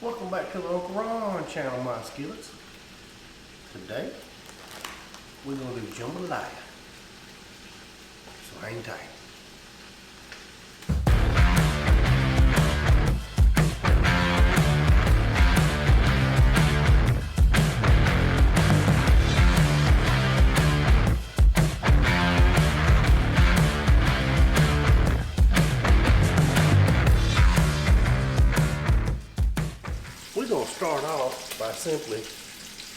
Welcome back to the Uncle Ron channel, my skillets. Today, we're going to do jambalaya. So hang tight. We're going to start off by simply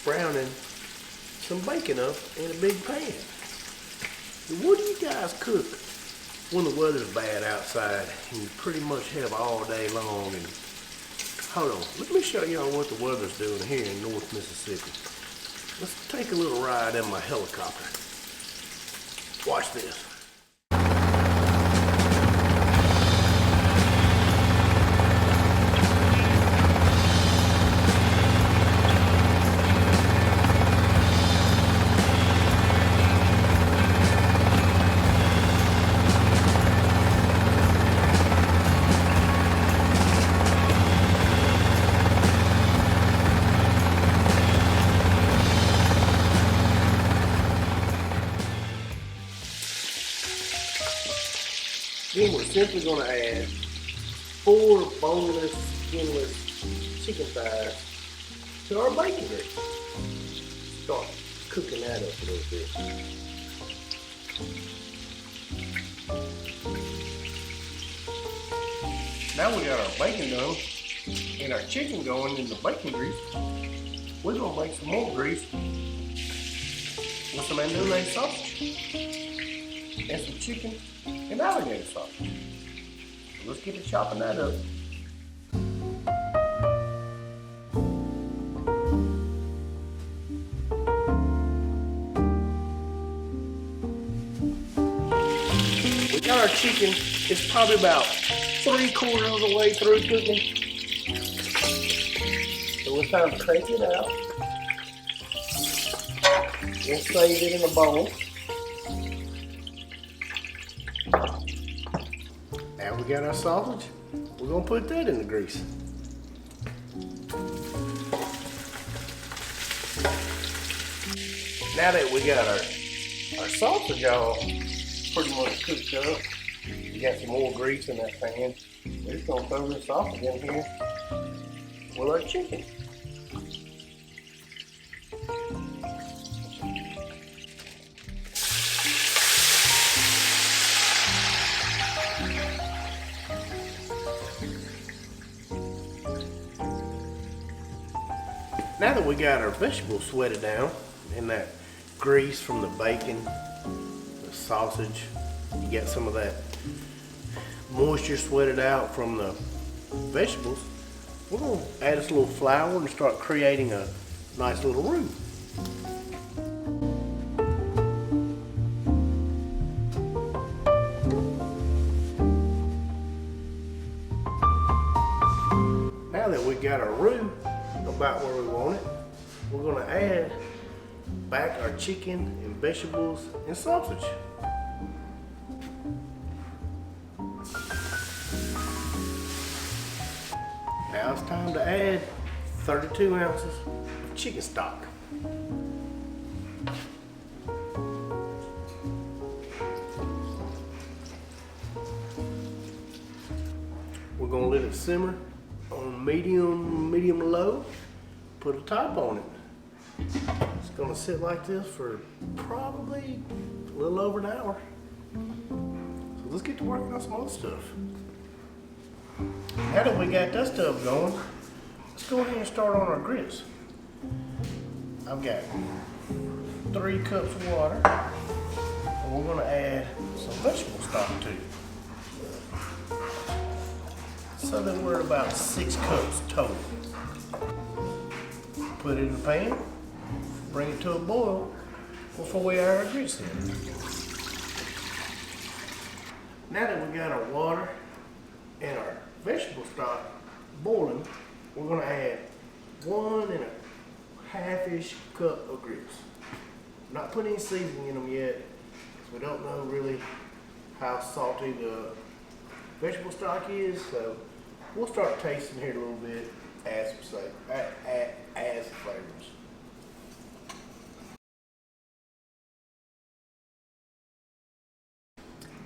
browning some bacon up in a big pan. What do you guys cook when the weather's bad outside and you pretty much have all day long? And hold on, let me show y'all what the weather's doing here in North Mississippi. Let's take a little ride in my helicopter. Watch this. Then we're simply going to add 4 boneless, skinless chicken thighs to our bacon grease. Start cooking that up a little bit. Now we got our bacon done and our chicken going in the bacon grease. We're going to make some more grease with some andouille sausage and some chicken and alligator sauce. So let's get to chopping that up. We got our chicken. It's probably about 3/4 of the way through cooking. So it's time to take it out. We'll save it in a bowl. Now we got our sausage, we're gonna put that in the grease. Now that we got our sausage all pretty much cooked up, we got some more grease in that pan. We're just gonna throw this sausage in here with our chicken. Now that we got our vegetables sweated down in that grease from the bacon, the sausage, you got some of that moisture sweated out from the vegetables, we're going to add this little flour and start creating a nice little roux. Now that we got our roux about where we want it, we're going to add back our chicken and vegetables and sausage. Now it's time to add 32 ounces of chicken stock. We're going to let it simmer on medium low. Put a top on it. It's gonna sit like this for probably a little over an hour. So let's get to working on some other stuff. Now that we got that stuff going, let's go ahead and start on our grits. I've got 3 cups of water, and we're gonna add some vegetable stock too. So that we're at about 6 cups total. Put it in the pan, bring it to a boil before we add our grits in. Now that we got our water and our vegetable stock boiling, we're going to add 1.5-ish cup of grits. I'm not putting any seasoning in them yet, because we don't know really how salty the vegetable stock is, so we'll start tasting here in a little bit, add some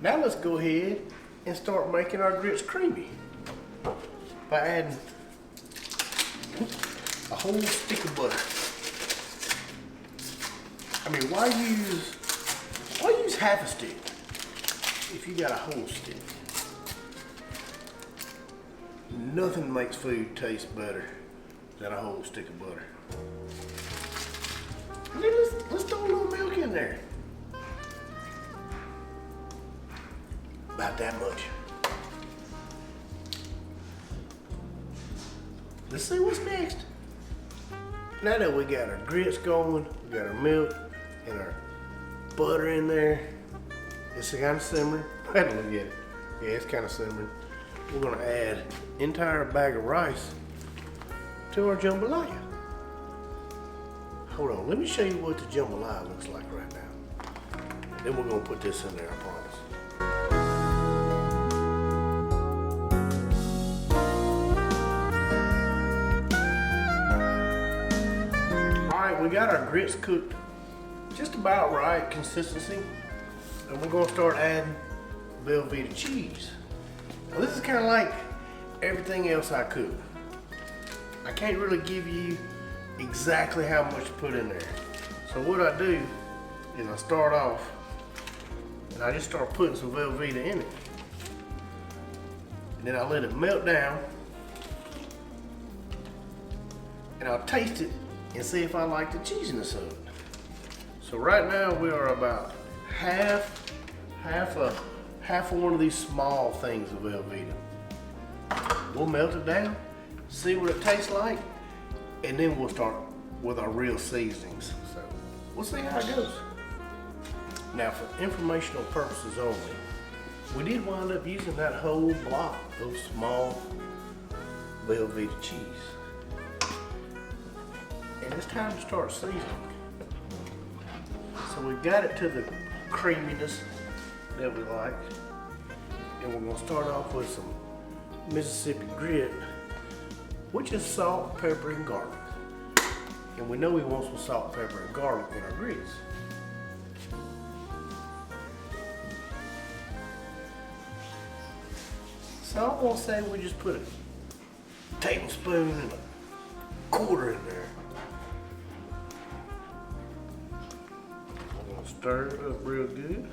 Now let's go ahead and start making our grits creamy by adding a whole stick of butter. I mean, why use half a stick if you got a whole stick? Nothing makes food taste better than a whole stick of butter. And then let's throw a little milk in there. About that much. Let's see what's next. Now that we got our grits going, we got our milk and our butter in there, it's kind of simmering. I had to look at it. Yeah, it's kind of simmering. We're gonna add an entire bag of rice to our jambalaya. Hold on, let me show you what the jambalaya looks like right now. Then we're gonna put this in there, I promise. We got our grits cooked just about right consistency, and we're gonna start adding Velveeta cheese. Now this is kind of like everything else I cook. I can't really give you exactly how much to put in there. So what I do is I start off and I just start putting some Velveeta in it, and then I let it melt down, and I'll taste it and see if I like the cheesiness of it. So right now we are about half of one of these small things of Velveeta. We'll melt it down, see what it tastes like, and then we'll start with our real seasonings. So we'll see how it goes. Now for informational purposes only, we did wind up using that whole block of small Velveeta cheese. And it's time to start seasoning. So we've got it to the creaminess that we like. And we're gonna start off with some Mississippi grit, which is salt, pepper, and garlic. And we know we want some salt, pepper, and garlic in our grits. So I'm gonna say we just put a tablespoon and a quarter in there. Stir it up real good.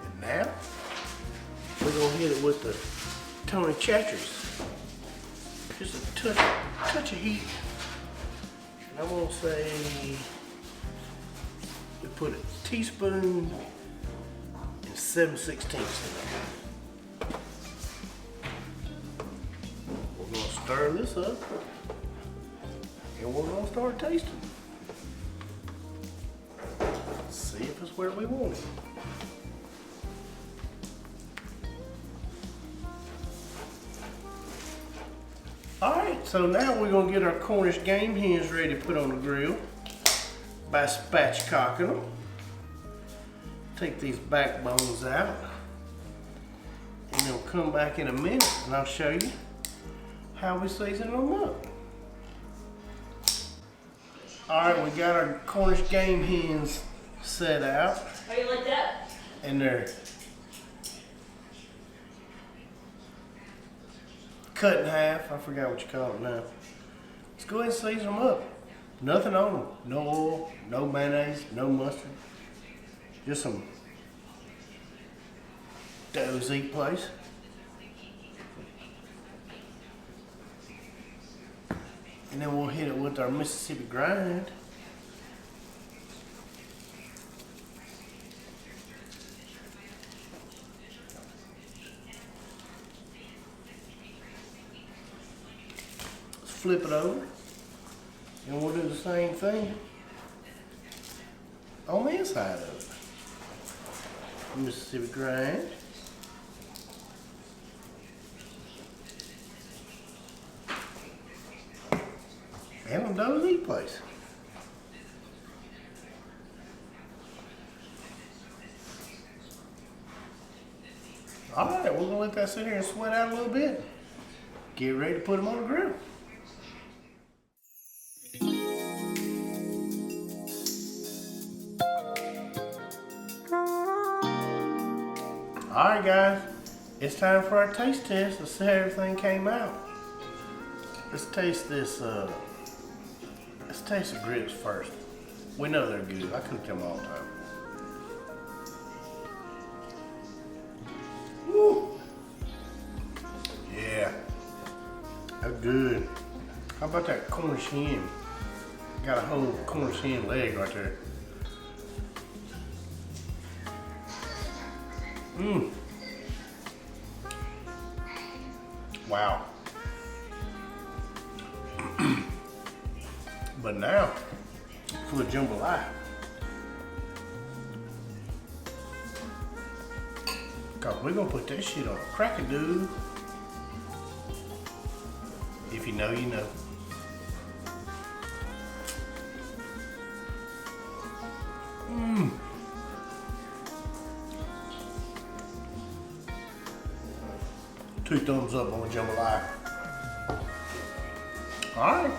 And now we're gonna hit it with the Tony Chachere's. Just a touch of heat. And I'm gonna say we put a teaspoon and 7/16 in there. Stir this up, and we're gonna start tasting. See if it's where we want it. All right, so now we're gonna get our Cornish game hens ready to put on the grill by spatchcocking them. Take these backbones out, and then we'll come back in a minute, and I'll show you how we season them up. All right, we got our Cornish game hens set out. How you like that? And they're cut in half. I forgot what you call it now. Let's go ahead and season them up. Nothing on them. No oil, no mayonnaise, no mustard. Just some Doe's Eat Place. And then we'll hit it with our Mississippi grind. Let's flip it over. And we'll do the same thing on the inside of it. Mississippi grind. And a Doe's Eat Place. All right, we're gonna let that sit here and sweat out a little bit. Get ready to put them on the grill. Alright guys, it's time for our taste test to see how everything came out. Let's taste this, let's taste the grits first. We know they're good. I cook them all the time. Woo! Yeah, that's good. How about that Cornish hen? Got a whole Cornish hen leg right there. Mmm. Wow. But now, for the jambalaya. Cause we're gonna put that shit on a cracker, dude. If you know, you know. Mmm. 2 thumbs up on the jambalaya. Alright.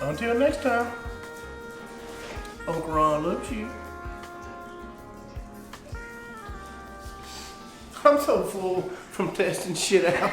Until next time. Uncle Ron loves you. I'm so full from testing shit out.